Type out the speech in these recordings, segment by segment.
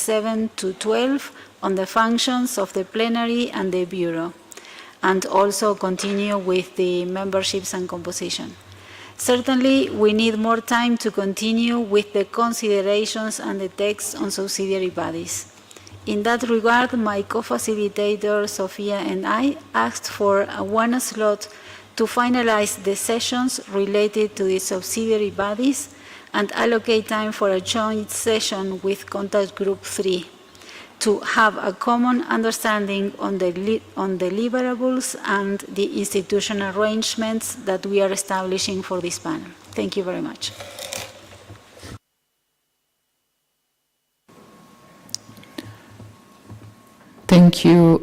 7 to 12 on the functions of the plenary and the Bureau, and also continue with the memberships and composition. Certainly, we need more time to continue with the considerations and the text on subsidiary bodies. In that regard, my co-facilitator, Sofia, and I asked for one slot to finalize the sessions related to the subsidiary bodies and allocate time for a joint session with Contact Group 3 to have a common understanding on the deliverables and the institutional arrangements that we are establishing for this panel. Thank you very much. Thank you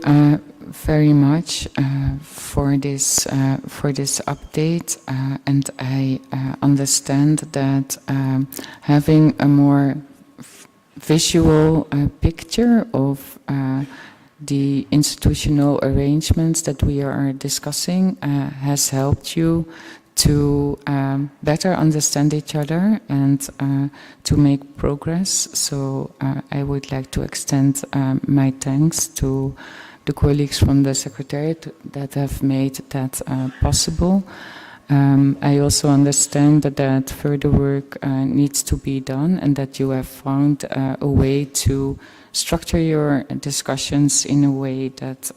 very much for this update, and I understand that having a more visual picture of the institutional arrangements that we are discussing has helped you to better understand each other and to make progress. So I would like to extend my thanks to the colleagues from the Secretariat that have made that possible. I also understand that further work needs to be done and that you have found a way to structure your discussions in a way that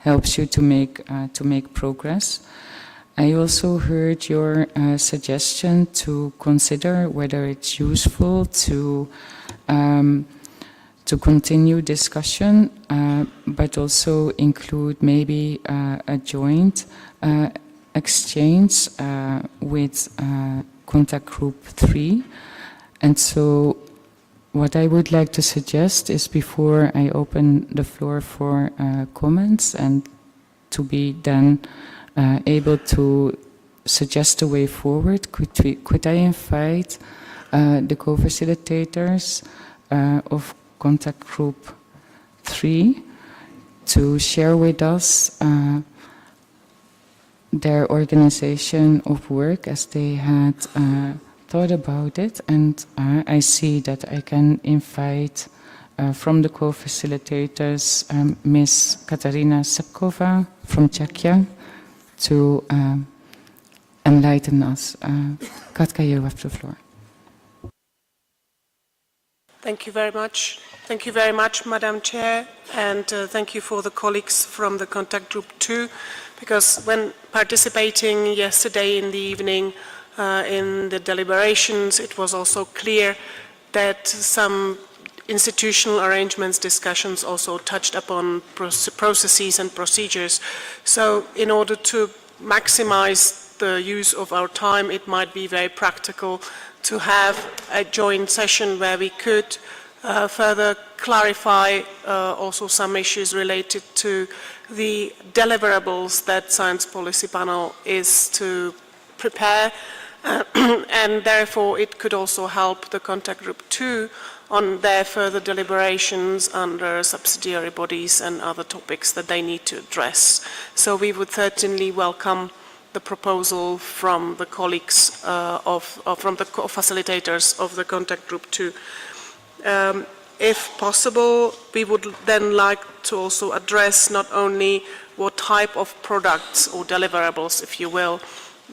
helps you to make progress. I also heard your suggestion to consider whether it's useful to continue discussion, but also include maybe a joint exchange with Contact Group 3. And so what I would like to suggest is, before I open the floor for comments and to be then able to suggest a way forward, could I invite the co-facilitators of Contact Group 3 to share with us their organization of work as they had thought about it. And I see that I can invite from the co-facilitators Ms. Katarina Sepkova from Czechia to enlighten us. Katka, you have the floor. Thank you very much. Thank you very much, Madam Chair, and thank you for the colleagues from the Contact Group 2, because when participating yesterday in the evening in the deliberations, it was also clear that some institutional arrangements discussions also touched upon processes and procedures. So in order to maximize the use of our time, it might be very practical to have a joint session where we could further clarify also some issues related to the deliverables that Science Policy Panel is to prepare, and therefore it could also help the Contact Group 2 on their further deliberations under subsidiary bodies and other topics that they need to address. So we would certainly welcome the proposal from the colleagues from the facilitators of the Contact Group 2. If possible, we would then like to also address not only what type of products or deliverables, if you will,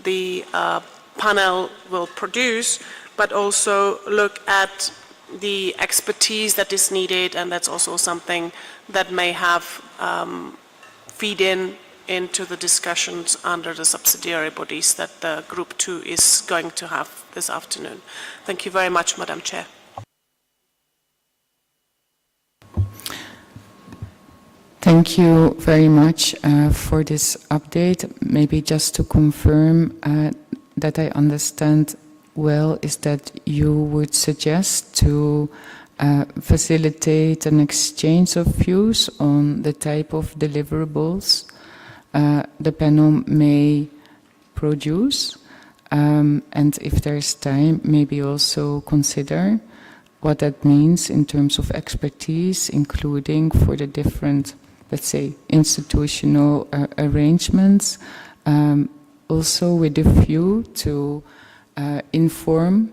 the panel will produce, but also look at the expertise that is needed, and that's also something that may have feed into the discussions under the subsidiary bodies that the Group 2 is going to have this afternoon. Thank you very much, Madam Chair. Thank you very much for this update. Maybe just to confirm that I understand well, is that you would suggest to facilitate an exchange of views on the type of deliverables the panel may produce, and if there's time, maybe also consider what that means in terms of expertise, including for the different, let's say, institutional arrangements, also with a view to inform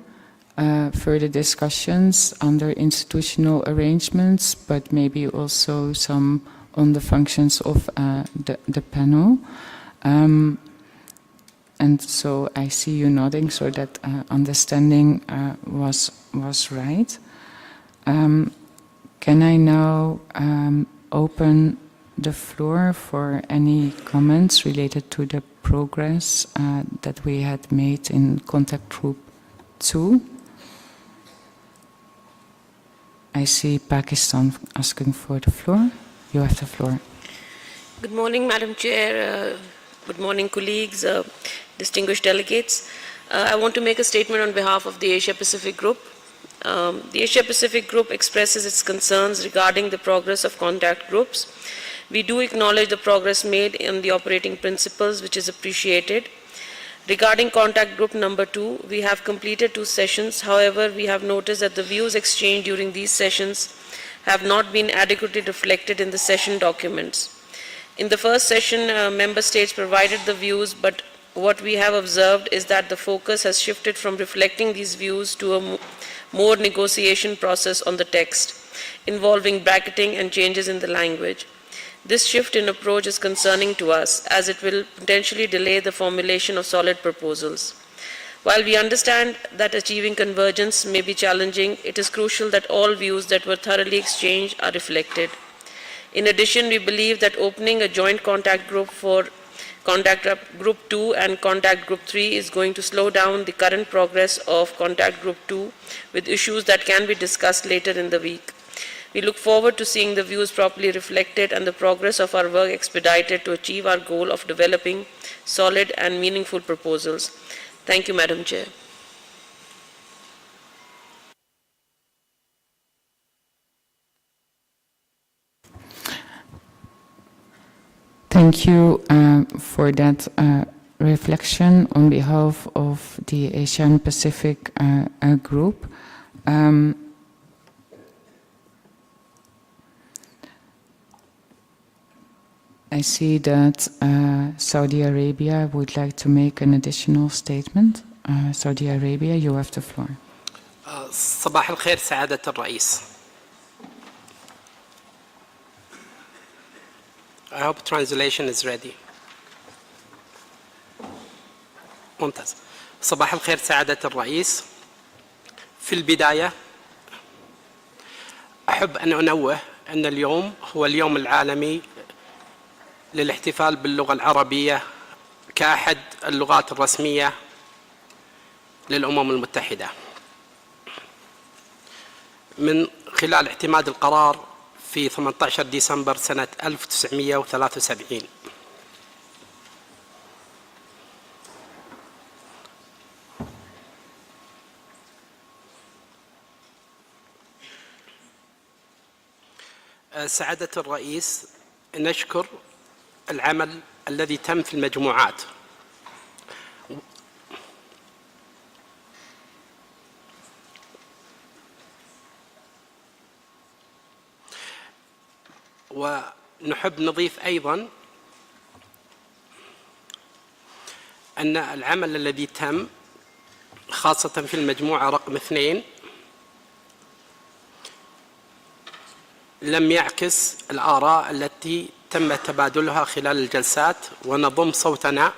further discussions under institutional arrangements, but maybe also some on the functions of the panel. And so I see you nodding, so that understanding was right. Can I now open the floor for any comments related to the progress that we had made in contact group 2? I see Pakistan asking for the floor. You have the floor. Good morning, Madam Chair. Good morning, colleagues, distinguished delegates. I want to make a statement on behalf of the Asia Pacific Group. The Asia Pacific Group expresses its concerns regarding the progress of contact groups. We do acknowledge the progress made in the operating principles, which is appreciated. Regarding contact group number 2, we have completed 2 sessions. However, we have noticed that the views exchanged during these sessions have not been adequately reflected in the session documents. In the first session, member states provided the views, but what we have observed is that the focus has shifted from reflecting these views to a more negotiation process on the text, involving bracketing and changes in the language. This shift in approach is concerning to us, as it will potentially delay the formulation of solid proposals. While we understand that achieving convergence may be challenging, it is crucial that all views that were thoroughly exchanged are reflected. In addition, we believe that opening a joint contact group for contact group 2 and contact group 3 is going to slow down the current progress of contact group 2 with issues that can be discussed later in the week. We look forward to seeing the views properly reflected and the progress of our work expedited to achieve our goal of developing solid and meaningful proposals. Thank you, Madam Chair. Thank you for that reflection on behalf of the Asian Pacific Group. I see that Saudi Arabia would like to make an additional statement. Saudi Arabia, you have the floor. صباح الخير سعادة الرئيس. I hope translation is ready. ممتاز. صباح الخير سعادة الرئيس. في البداية أحب أن أنوه أن اليوم هو اليوم العالمي للاحتفال باللغة العربية كأحد اللغات الرسمية للأمم المتحدة. من خلال اعتماد القرار في 18 ديسمبر سنة 1973. سعادة الرئيس، نشكر العمل الذي تم في المجموعات ونحب نضيف أيضا أن العمل الذي تم خاصة في المجموعة رقم 2 لم يعكس الآراء التي تم تبادلها خلال الجلسات، ونضم صوتنا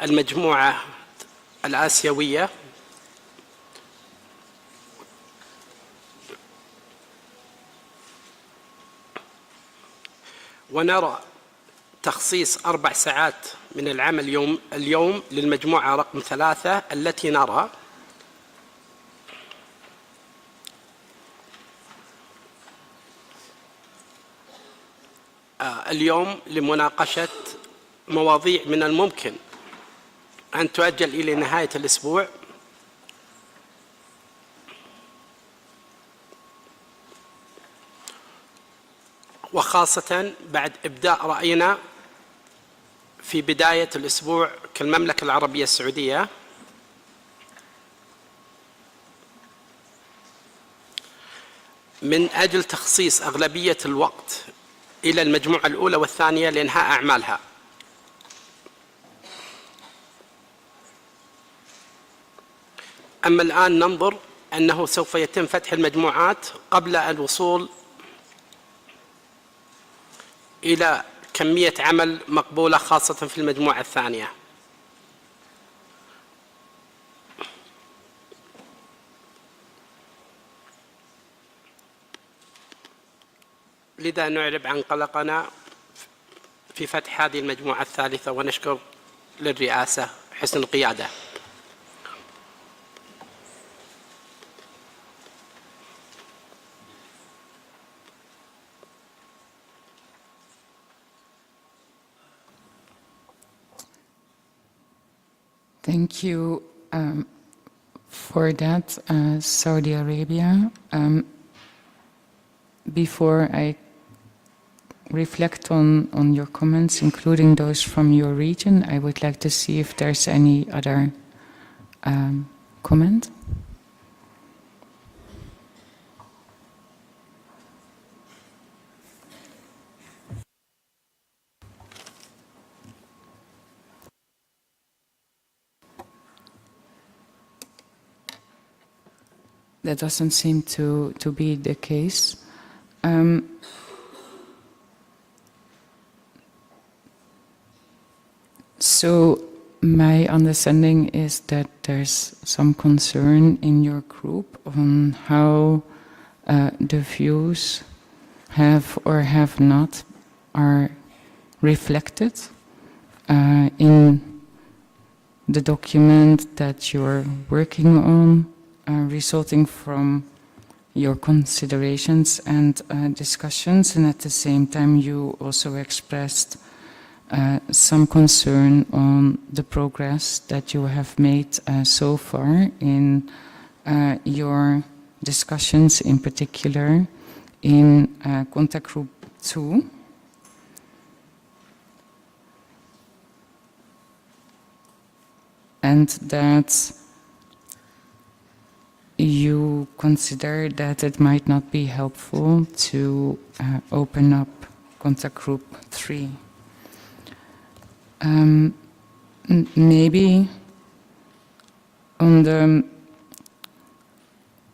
المجموعة الآسيوية ونرى تخصيص 4 ساعات من العمل اليوم للمجموعة رقم 3 التي نرى اليوم لمناقشة مواضيع من الممكن أن تؤجل إلى نهاية الأسبوع، وخاصة بعد إبداء رأينا في بداية الأسبوع كالمملكة العربية السعودية من أجل تخصيص أغلبية الوقت إلى المجموعة الأولى والثانية لإنهاء أعمالها. أما الآن ننظر أنه سوف يتم فتح المجموعات قبل الوصول إلى كمية عمل مقبولة خاصة في المجموعة الثانية. لذا نعرب عن قلقنا في فتح هذه المجموعة الثالثة، ونشكر للرئاسة حسن القيادة. Thank you for that, Saudi Arabia. Before I reflect on your comments, including those from your region, I would like to see if there's any other comment. That doesn't seem to be the case. So my understanding is that there's some concern in your group on how the views have or have not are reflected in the document that you're working on, resulting from your considerations and discussions, and at the same time you also expressed some concern on the progress that you have made so far in your discussions, in particular in Contact Group 2. And that you consider that it might not be helpful to open up Contact Group 3. Maybe on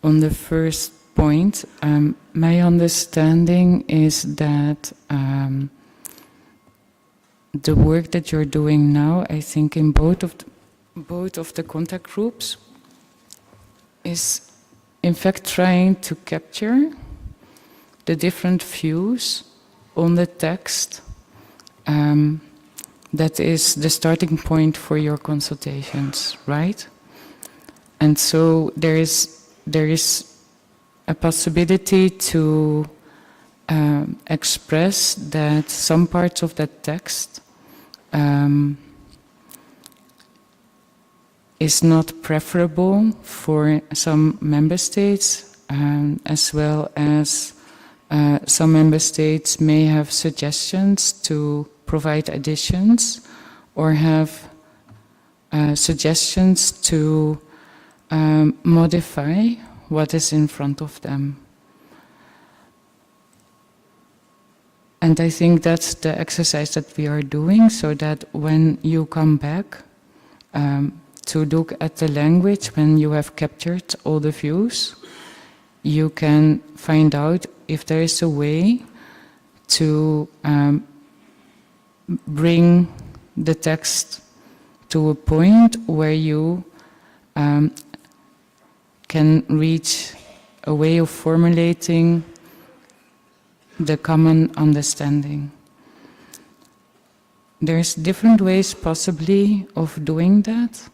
the first point, my understanding is that the work that you're doing now, I think in both of the contact groups, is in fact trying to capture the different views on the text that is the starting point for your consultations, right? And so there is a possibility to express that some parts of that text is not preferable for some member states, as well as some member states may have suggestions to provide additions or have suggestions to modify what is in front of them. And I think that's the exercise that we are doing, so that when you come back to look at the language, when you have captured all the views, you can find out if there is a way to bring the text to a point where you can reach a way of formulating the common understanding. There's different ways possibly of doing that.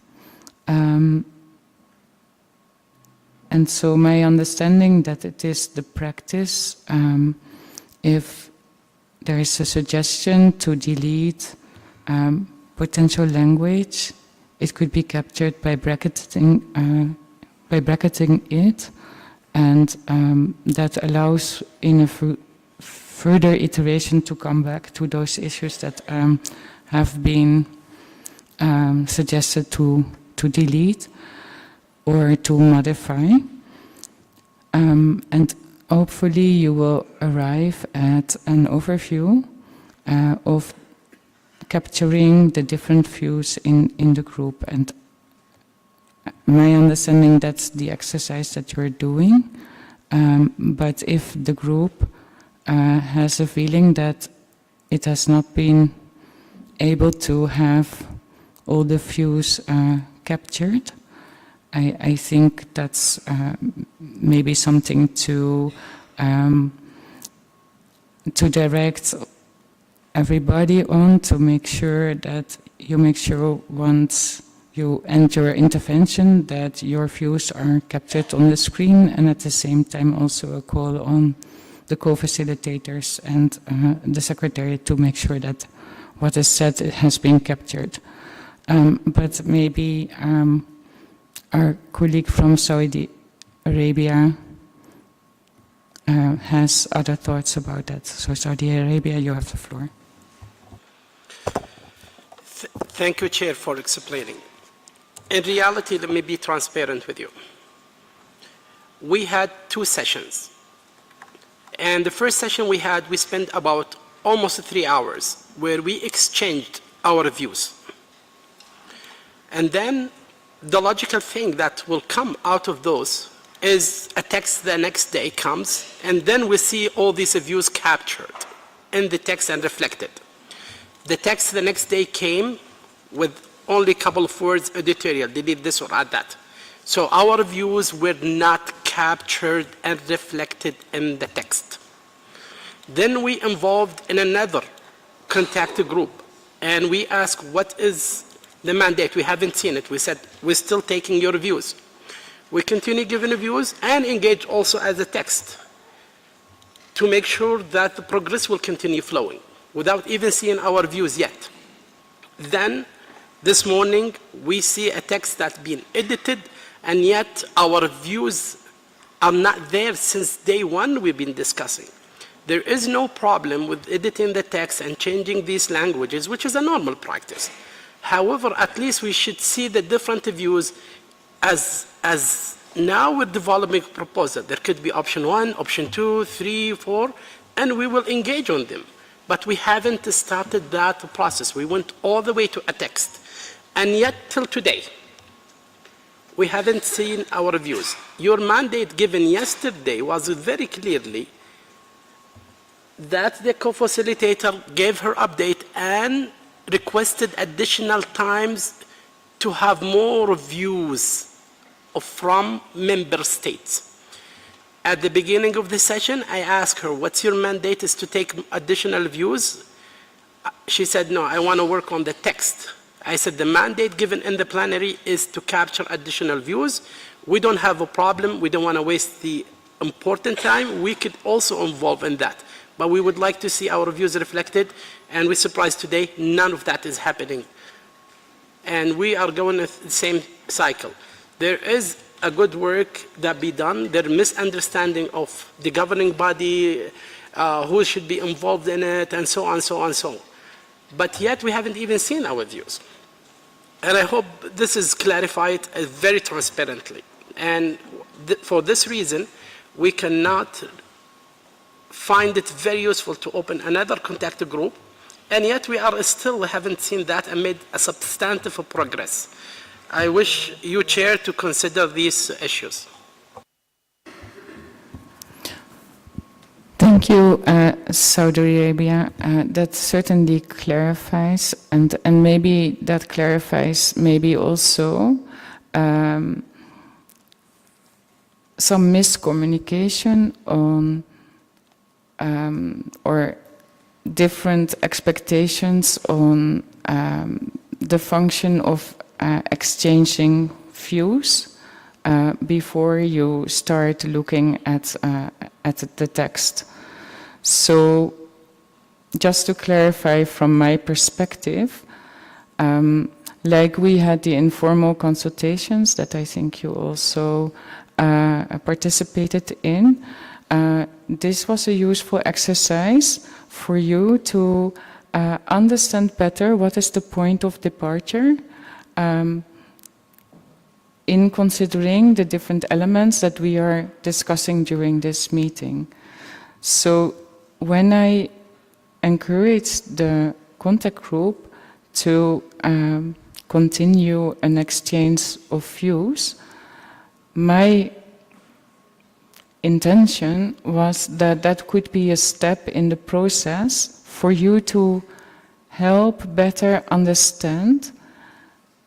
And so my understanding that it is the practice, if there is a suggestion to delete potential language, it could be captured by bracketing it, and that allows in a further iteration to come back to those issues that have been suggested to delete or to modify. And hopefully you will arrive at an overview of capturing the different views in the group. And my understanding that's the exercise that you're doing. But if the group has a feeling that it has not been able to have all the views captured, I think that's maybe something to direct everybody on, to make sure that you make sure once you end your intervention that your views are captured on the screen, and at the same time also a call on the co-facilitators and the secretary to make sure that what is said has been captured. But maybe our colleague from Saudi Arabia has other thoughts about that. So Saudi Arabia, you have the floor. Thank you, Chair, for explaining. In reality, let me be transparent with you. We had 2 sessions. And the first session we had, we spent about almost 3 hours where we exchanged our views. And then the logical thing that will come out of those is a text the next day comes, and then we see all these views captured in the text and reflected. The text the next day came with only a couple of words, editorial, delete this or add that. So our views were not captured and reflected in the text. Then we involved in another contact group, and we asked, what is the mandate? We haven't seen it. We said, we're still taking your views. We continue giving views and engage also as a text to make sure that the progress will continue flowing without even seeing our views yet. Then this morning we see a text that's been edited, and yet our views are not there since day one we've been discussing. There is no problem with editing the text and changing these languages, which is a normal practice. However, at least we should see the different views as now we're developing a proposal. There could be option 1, option 2, 3, 4, and we will engage on them. But we haven't started that process. We went all the way to a text. And yet, till today, we haven't seen our views. Your mandate given yesterday was very clearly that the co-facilitator gave her update and requested additional times to have more views from member states. At the beginning of the session, I asked her, what's your mandate is to take additional views? She said, no, I want to work on the text. I said, the mandate given in the plenary is to capture additional views. We don't have a problem. We don't want to waste the important time. We could also involve in that. But we would like to see our views reflected, and we're surprised today none of that is happening. And we are going the same cycle. There is a good work that be done. There is misunderstanding of the governing body, who should be involved in it, and so on, so on, so on. But yet we haven't even seen our views. And I hope this is clarified very transparently. And for this reason, we cannot find it very useful to open another contact group, and yet we haven't seen that and made a substantive progress. I wish you, Chair, to consider these issues. Thank you, Saudi Arabia. That certainly clarifies, and maybe that clarifies maybe also some miscommunication on or different expectations on the function of exchanging views before you start looking at the text. So, just to clarify from my perspective, like we had the informal consultations that I think you also participated in, this was a useful exercise for you to understand better what is the point of departure in considering the different elements that we are discussing during this meeting. So when I encourage the contact group to continue an exchange of views, my intention was that that could be a step in the process for you to help better understand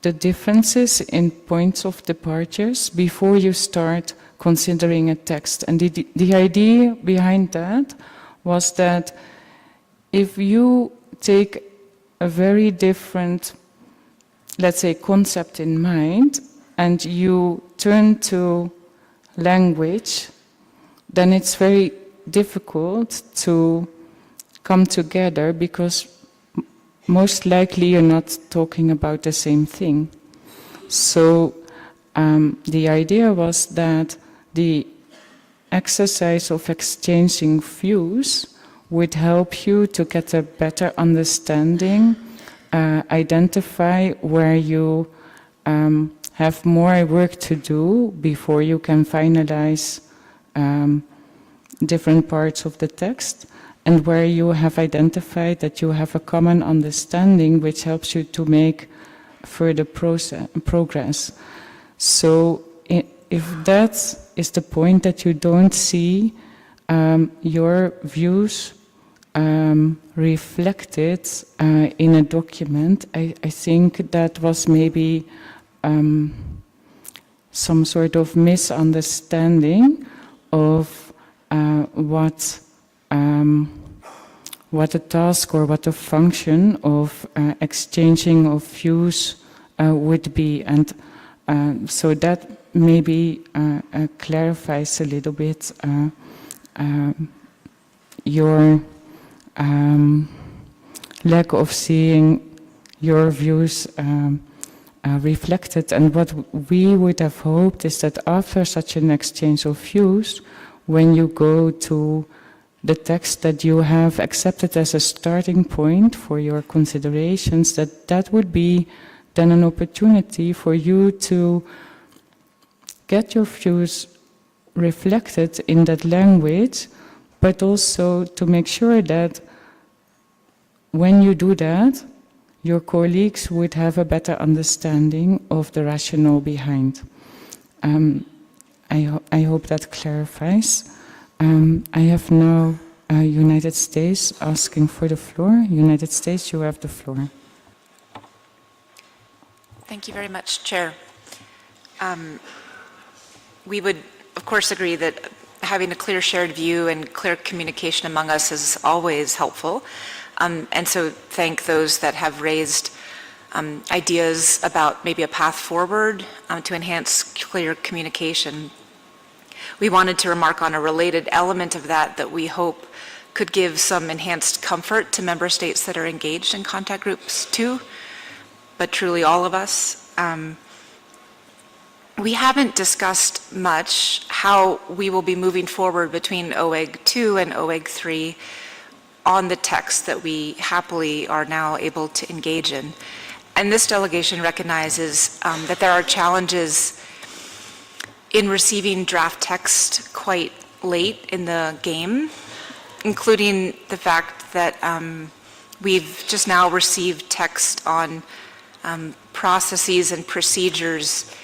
the differences in points of departures before you start considering a text. And the idea behind that was that if you take a very different, let's say, concept in mind, and you turn to language, then it's very difficult to come together because most likely you're not talking about the same thing. So the idea was that the exercise of exchanging views would help you to get a better understanding, identify where you have more work to do before you can finalize different parts of the text, and where you have identified that you have a common understanding which helps you to make further progress. So if that is the point that you don't see your views reflected in a document, I think that was maybe some sort of misunderstanding of what a task or what a function of exchanging of views would be. And so that maybe clarifies a little bit your lack of seeing your views reflected. And what we would have hoped is that after such an exchange of views, when you go to the text that you have accepted as a starting point for your considerations, that would be then an opportunity for you to get your views reflected in that language, but also to make sure that when you do that, your colleagues would have a better understanding of the rationale behind. I hope that clarifies. I have now United States asking for the floor. United States, you have the floor. Thank you very much, Chair. We would, of course, agree that having a clear shared view and clear communication among us is always helpful. And so thank those that have raised ideas about maybe a path forward to enhance clear communication. We wanted to remark on a related element of that we hope could give some enhanced comfort to member states that are engaged in contact groups too, but truly all of us. We haven't discussed much how we will be moving forward between Oewg 2 and Oewg 3 on the text that we happily are now able to engage in. And this delegation recognizes that there are challenges in receiving draft text quite late in the game, including the fact that we've just now received text on processes and procedures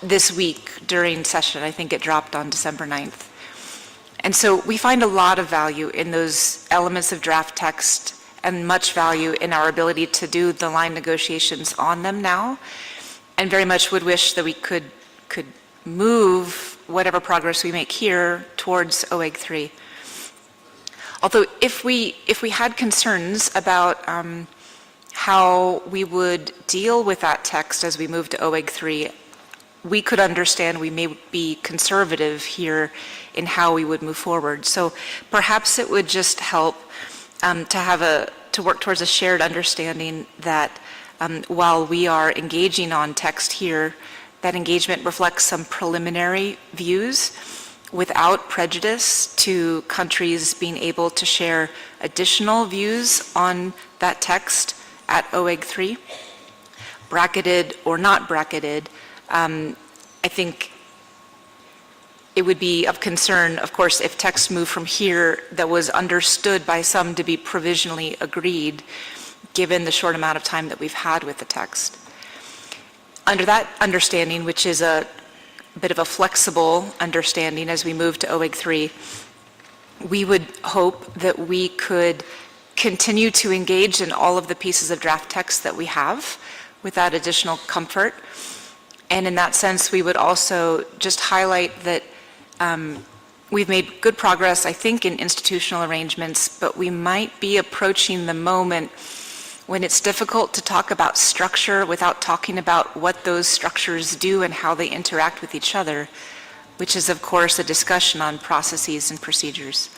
this week during session. I think it dropped on December 9th. And so we find a lot of value in those elements of draft text and much value in our ability to do the line negotiations on them now, and very much would wish that we could move whatever progress we make here towards Oewg 3. Although if we had concerns about how we would deal with that text as we move to Oewg 3, we could understand we may be conservative here in how we would move forward. So perhaps it would just help to work towards a shared understanding that while we are engaging on text here, that engagement reflects some preliminary views without prejudice to countries being able to share additional views on that text at Oewg 3, bracketed or not bracketed. I think it would be of concern, of course, if text moved from here that was understood by some to be provisionally agreed, given the short amount of time that we've had with the text. under that understanding, which is a bit of a flexible understanding as we move to Oewg 3, we would hope that we could continue to engage in all of the pieces of draft text that we have with that additional comfort. And in that sense, we would also just highlight that we've made good progress, I think, in institutional arrangements, but we might be approaching the moment when it's difficult to talk about structure without talking about what those structures do and how they interact with each other, which is, of course, a discussion on processes and procedures.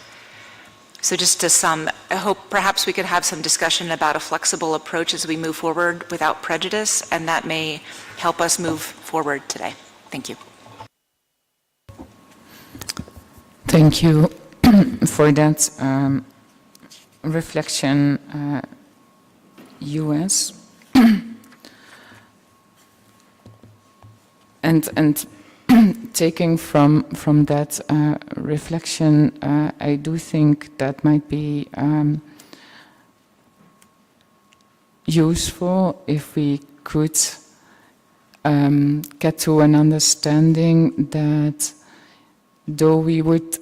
So just to sum, I hope perhaps we could have some discussion about a flexible approach as we move forward without prejudice, and that may help us move forward today. Thank you. Thank you for that reflection, US. and taking from that reflection, I do think that might be useful if we could get to an understanding that though we would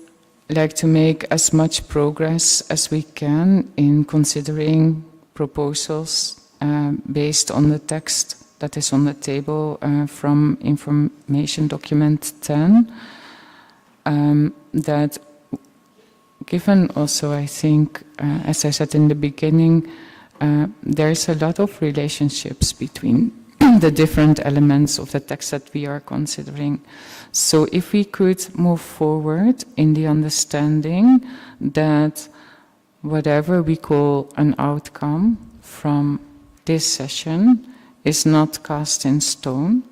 like to make as much progress as we can in considering proposals based on the text that is on the table from information document 10, that given also, I think, as I said in the beginning, there's a lot of relationships between the different elements of the text that we are considering. So if we could move forward in the understanding that whatever we call an outcome from this session is not cast in stone,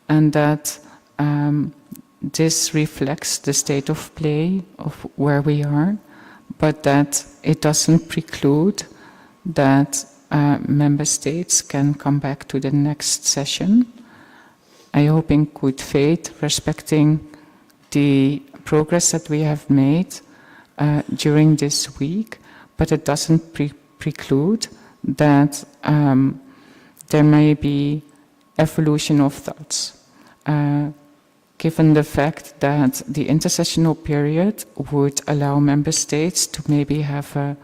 and that this reflects the state of play of where we are, but that it doesn't preclude that member states can come back to the next session. I hope in good faith, respecting the progress that we have made during this week, but it doesn't preclude that there may be evolution of thoughts, given the fact that the intersessional period would allow member states to maybe have a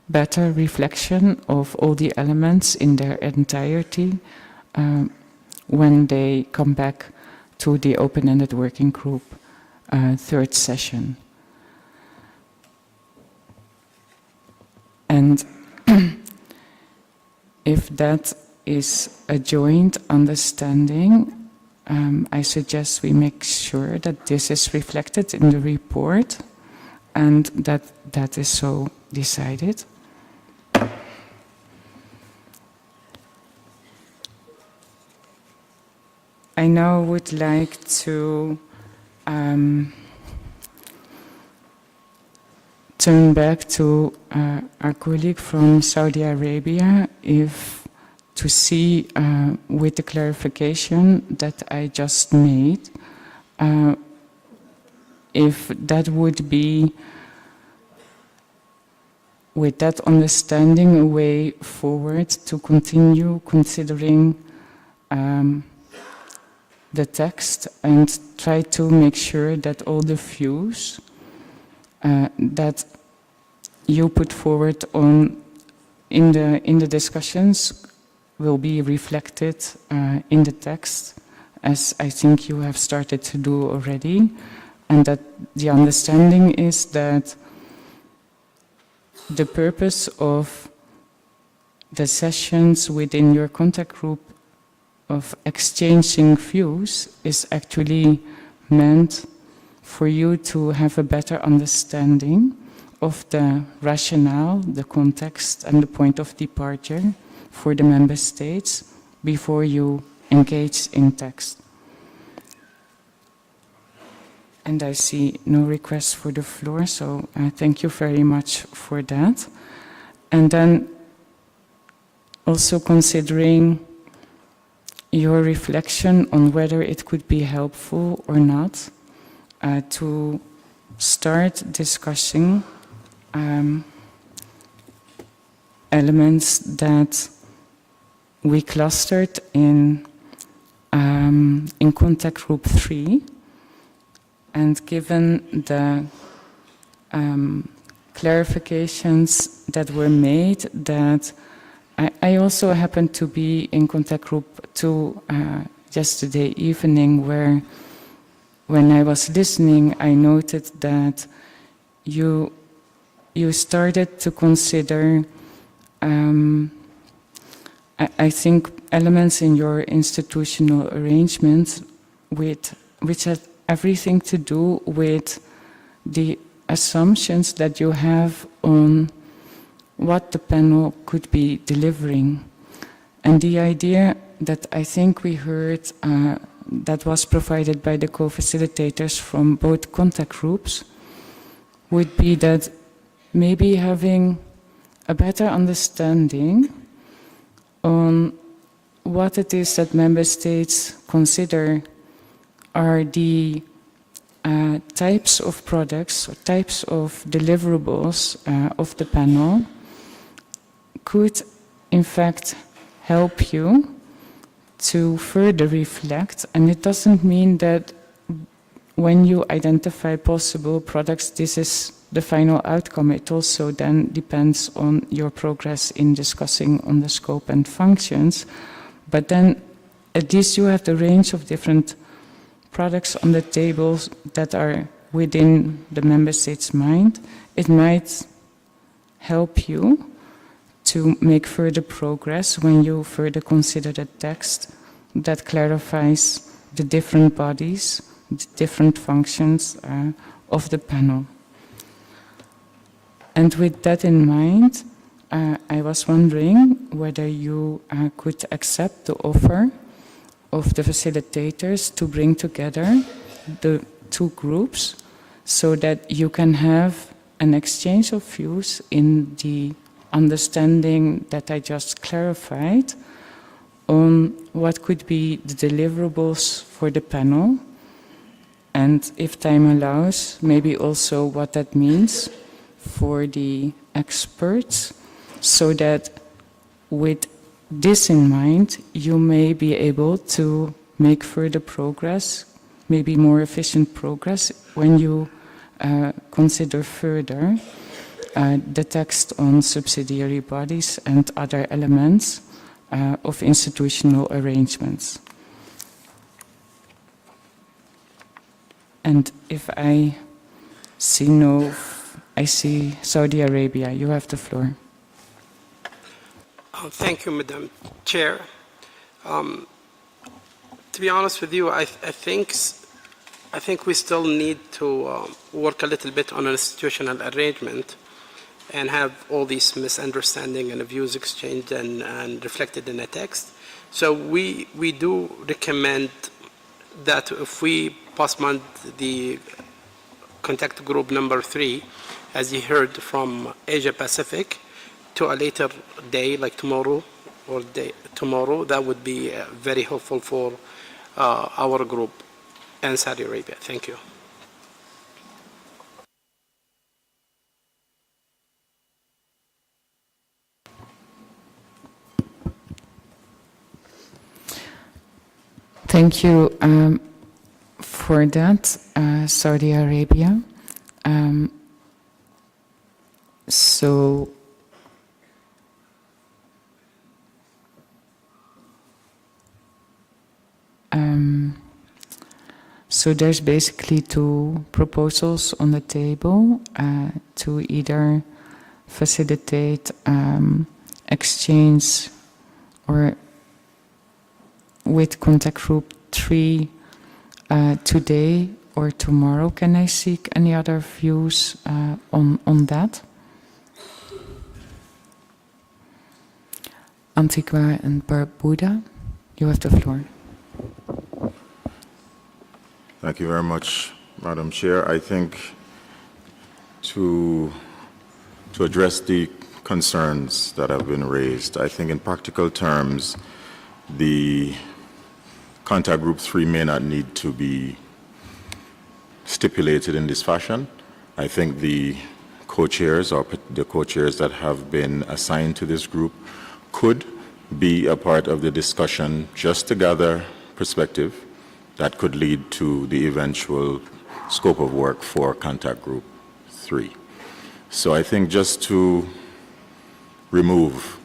better reflection of all the elements in their entirety when they come back to the open-ended working group third session. And if that is a joint understanding, I suggest we make sure that this is reflected in the report and that that is so decided. I now would like to turn back to our colleague from Saudi Arabia to see with the clarification that I just made, if that would be, with that understanding, a way forward to continue considering the text and try to make sure that all the views that you put forward in the discussions will be reflected in the text, as I think you have started to do already, and that the understanding is that the purpose of the sessions within your contact group of exchanging views is actually meant for you to have a better understanding of the rationale, the context, and the point of departure for the member states before you engage in text. And I see no requests for the floor, so thank you very much for that. And then also considering your reflection on whether it could be helpful or not to start discussing elements that we clustered in in contact group 3, and given the clarifications that were made, that I also happened to be in contact group 2 yesterday evening, where when I was listening, I noted that you started to consider, I think, elements in your institutional arrangements which had everything to do with the assumptions that you have on what the panel could be delivering. And the idea that I think we heard that was provided by the co-facilitators from both contact groups would be that maybe having a better understanding on what it is that member states consider are the types of products or types of deliverables of the panel could in fact help you to further reflect. And it doesn't mean that when you identify possible products, this is the final outcome. It also then depends on your progress in discussing on the scope and functions. But then at least you have the range of different products on the tables that are within the member state's mind. It might help you to make further progress when you further consider the text that clarifies the different bodies, the different functions of the panel. And with that in mind, I was wondering whether you could accept the offer of the facilitators to bring together the two groups so that you can have an exchange of views in the understanding that I just clarified on what could be the deliverables for the panel, and if time allows, maybe also what that means for the experts, so that with this in mind, you may be able to make further progress, maybe more efficient progress, when you consider further the text on subsidiary bodies and other elements of institutional arrangements. And if I see Saudi Arabia. You have the floor. Thank you, Madam Chair. To be honest with you, I think we still need to work a little bit on an institutional arrangement and have all these misunderstandings and views exchanged and reflected in the text. So we do recommend that if we postpone the contact group number 3, as you heard from Asia Pacific, to a later day, like tomorrow or tomorrow, that would be very helpful for our group and Saudi Arabia. Thank you. Thank you for that, Saudi Arabia. So there's basically two proposals on the table to either facilitate exchange or with contact group 3 today or tomorrow. Can I seek any other views on that? Antigua and Barbuda, you have the floor. Thank you very much, Madam Chair. I think to address the concerns that have been raised, I think in practical terms, the contact group 3 may not need to be stipulated in this fashion. I think the co-chairs or the co-chairs that have been assigned to this group could be a part of the discussion just to gather perspective that could lead to the eventual scope of work for Contact Group 3. So I think just to remove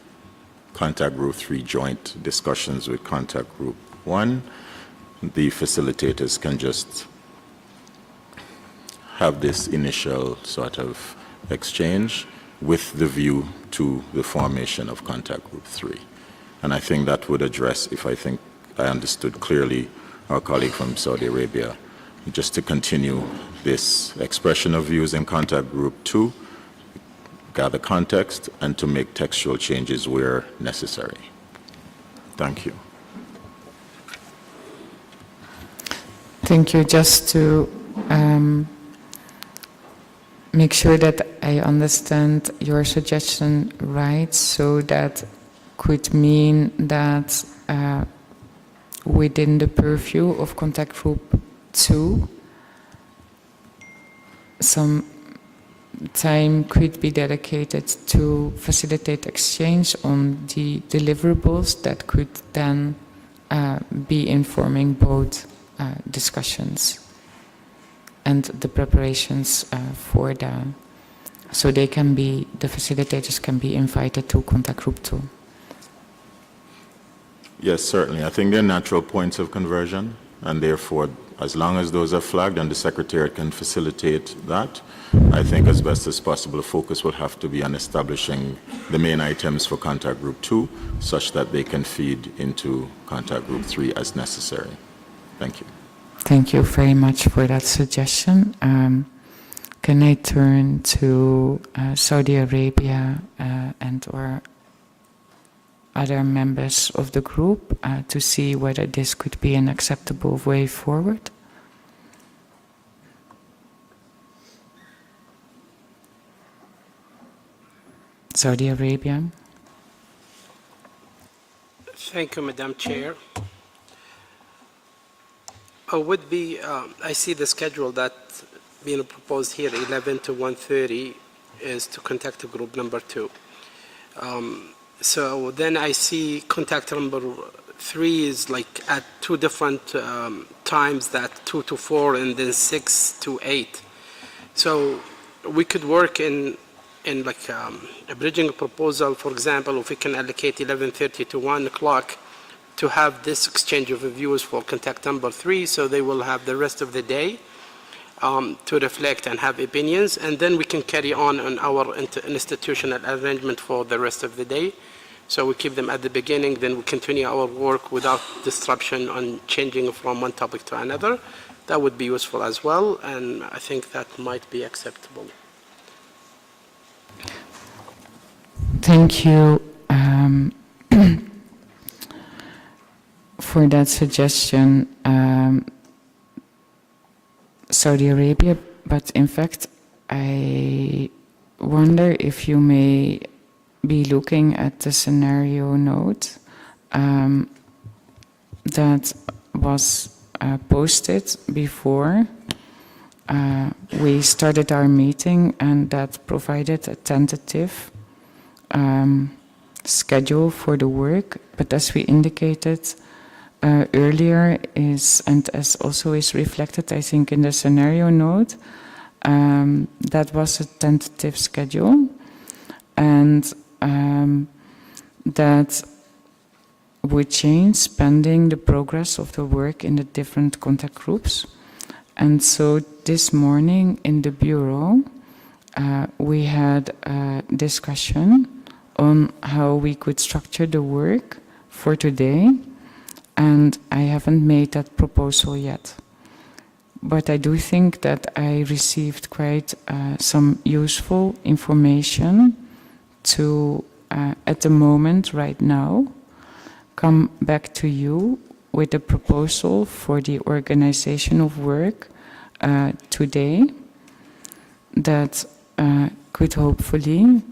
Contact Group 3 joint discussions with Contact Group 1, the facilitators can just have this initial sort of exchange with the view to the formation of Contact Group 3. And I think that would address, if I think I understood clearly our colleague from Saudi Arabia, just to continue this expression of views in Contact Group 2, gather context, and to make textual changes where necessary. Thank you. Thank you. Just to make sure that I understand your suggestion right, so that could mean that within the purview of Contact Group 2, some time could be dedicated to facilitate exchange on the deliverables that could then be informing both discussions and the preparations for the, so they can be, the facilitators can be invited to Contact Group 2. Yes, certainly. I think they're natural points of conversion, and therefore, as long as those are flagged and the Secretariat can facilitate that, I think as best as possible, the focus will have to be on establishing the main items for Contact Group 2, such that they can feed into Contact Group 3 as necessary. Thank you. Thank you very much for that suggestion. Can I turn to Saudi Arabia and or other members of the group to see whether this could be an acceptable way forward? Saudi Arabia. Thank you, Madam Chair. I see the schedule that being proposed here, 11 to 1:30, is to contact group number 2. So then I see contact number 3 is like at 2 different times, that 2 to 4 and then 6 to 8. So we could work in like a bridging proposal, for example, if we can allocate 11:30 to 1 o'clock to have this exchange of views for contact number 3, so they will have the rest of the day to reflect and have opinions, and then we can carry on our institutional arrangement for the rest of the day. So we keep them at the beginning, then we continue our work without disruption on changing from one topic to another. That would be useful as well, and I think that might be acceptable. Thank you for that suggestion, Saudi Arabia, but in fact, I wonder if you may be looking at the scenario note that was posted before we started our meeting, and that provided a tentative schedule for the work, but as we indicated earlier is, and as also is reflected, I think, in the scenario note, that was a tentative schedule, and that would change pending the progress of the work in the different contact groups. And so this morning in the Bureau, we had a discussion on how we could structure the work for today, and I haven't made that proposal yet. But I do think that I received quite some useful information to, at the moment, right now, come back to you with a proposal for the organization of work today that could hopefully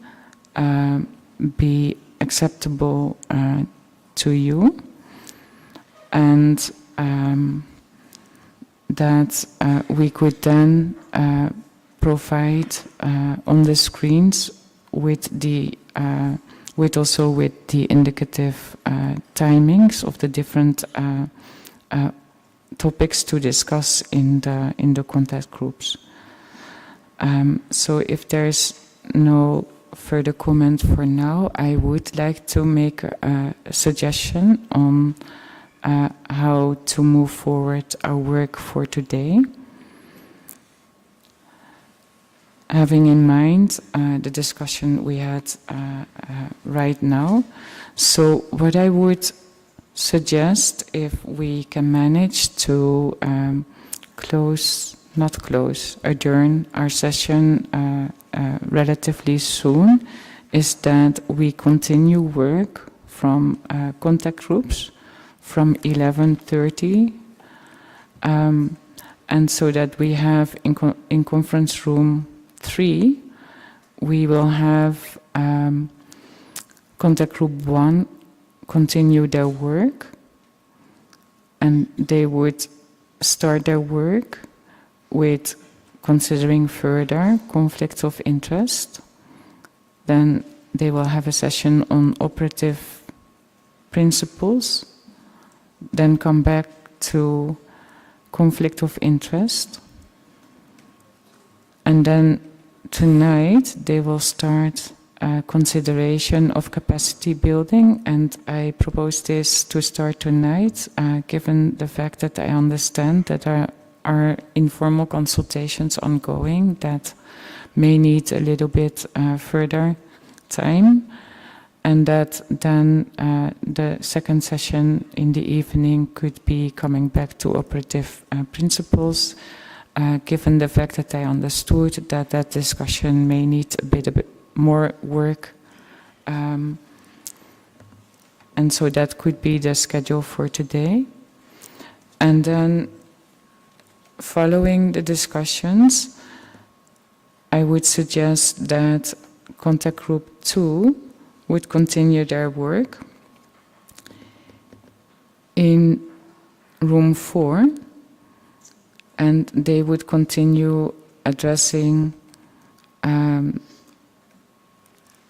be acceptable to you, and that we could then provide on the screens with the with the indicative timings of the different topics to discuss in the contact groups. So if there's no further comment for now, I would like to make a suggestion on how to move forward our work for today. Having in mind the discussion we had right now. So what I would suggest, if we can manage to adjourn our session relatively soon, is that we continue work from contact groups from 11:30, and so that we have in conference room 3, we will have contact group 1 continue their work, and they would start their work with considering further conflicts of interest. Then they will have a session on operative principles, then come back to conflict of interest, and then tonight they will start consideration of capacity building, and I propose this to start tonight, given the fact that I understand that there are informal consultations ongoing that may need a little bit further time, and that then the second session in the evening could be coming back to operative principles, given the fact that I understood that that discussion may need a bit more work. And so that could be the schedule for today. And then following the discussions, I would suggest that contact group 2 would continue their work in room 4, and they would continue addressing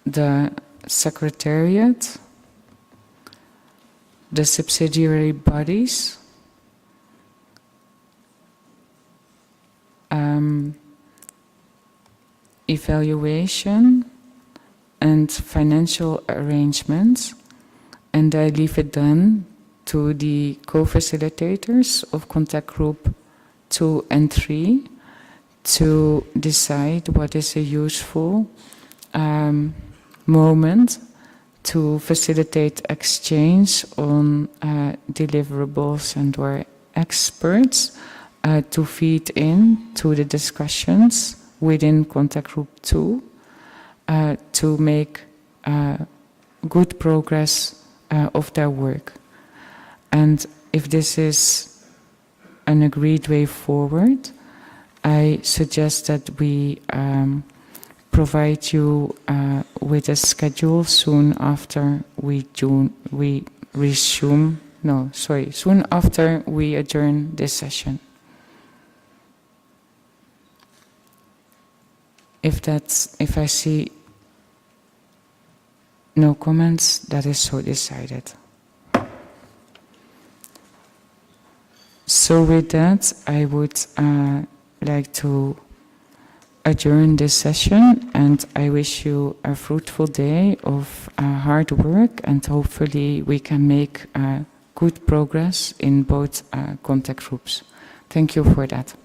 the secretariat, the subsidiary bodies, evaluation and financial arrangements, and I leave it then to the co-facilitators of contact group 2 and 3 to decide what is a useful moment to facilitate exchange on deliverables and or experts to feed in to the discussions within contact group 2 to make good progress of their work. And if this is an agreed way forward, I suggest that we provide you with a schedule soon after soon after we adjourn this session. If I see no comments, that is so decided. So with that, I would like to adjourn this session, and I wish you a fruitful day of hard work, and hopefully we can make good progress in both contact groups. Thank you for that.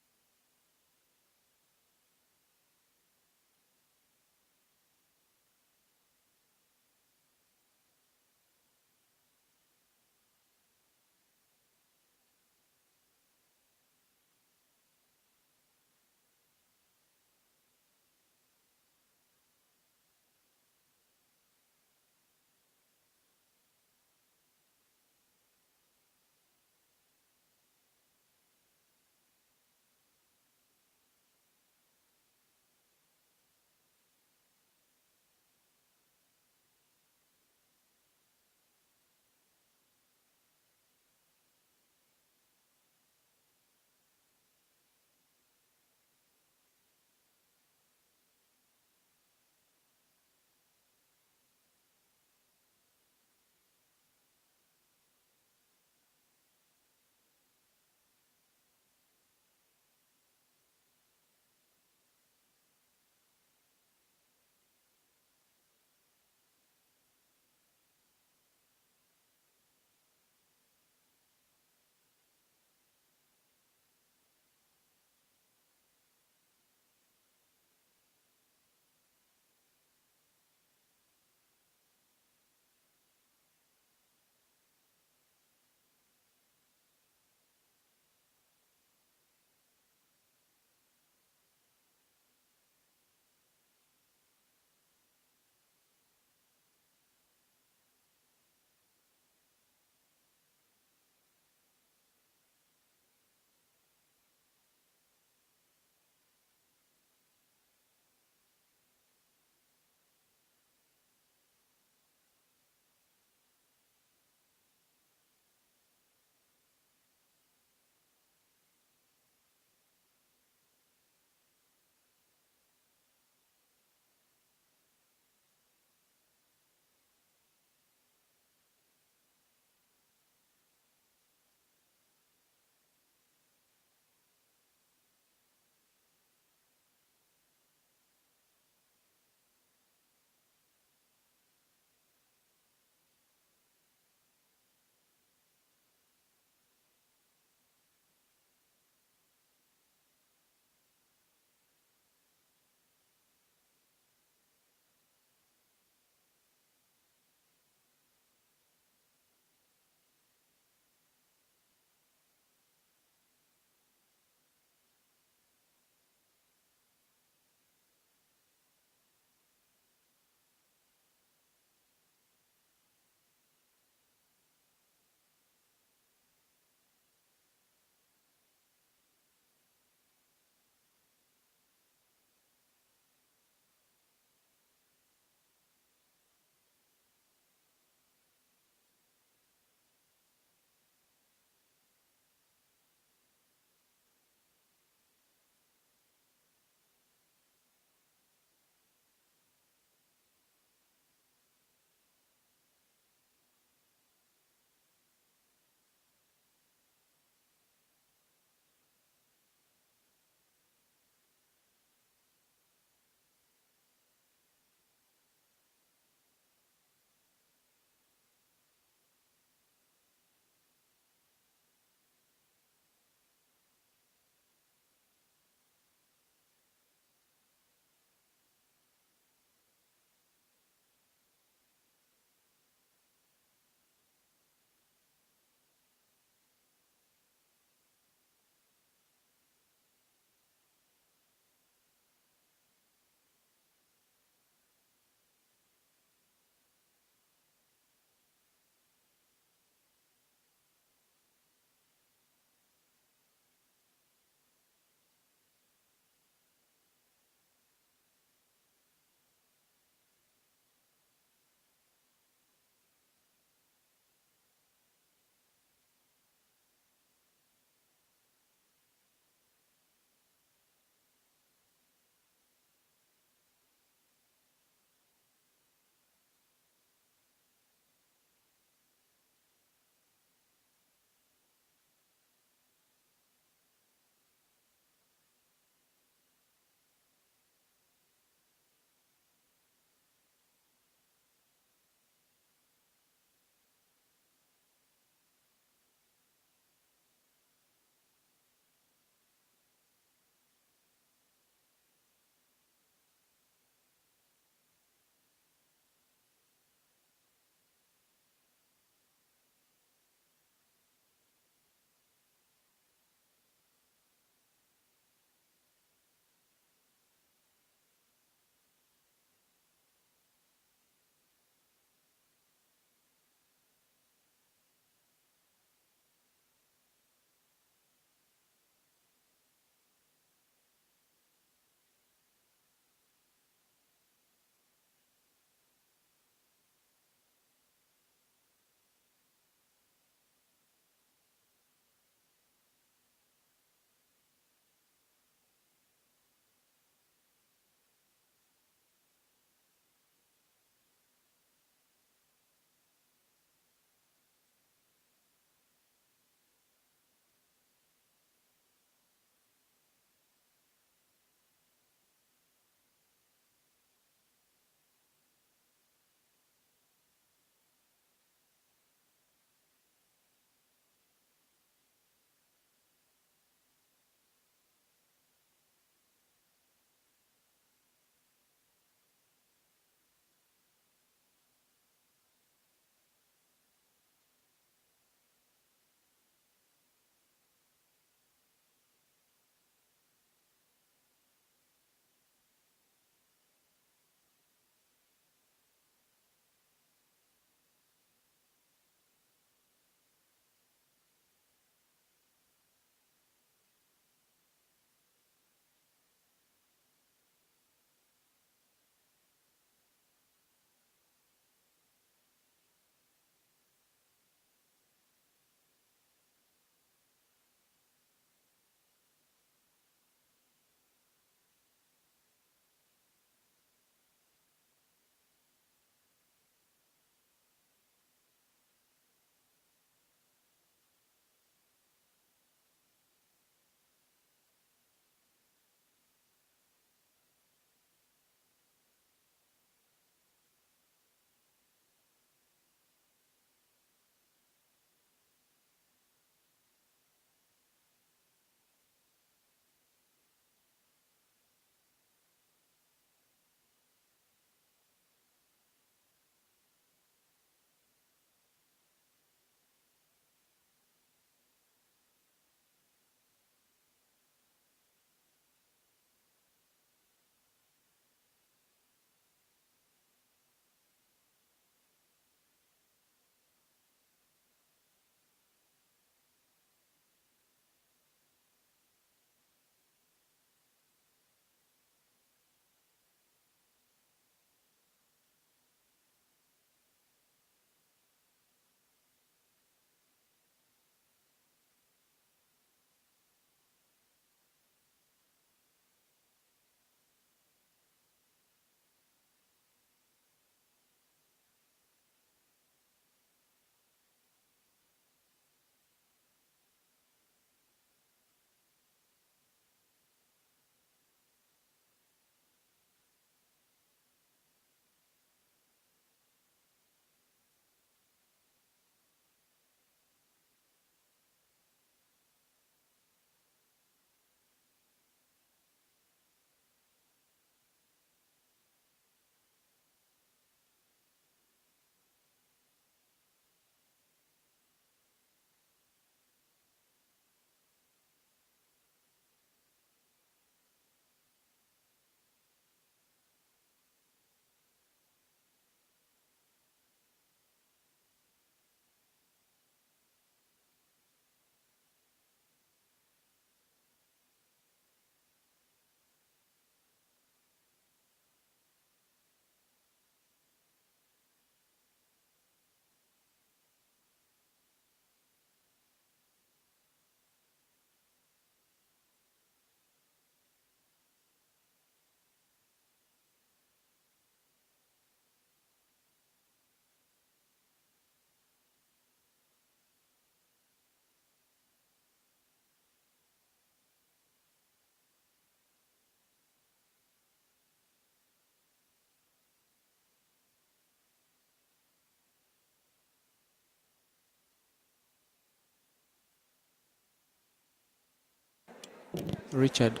Richard.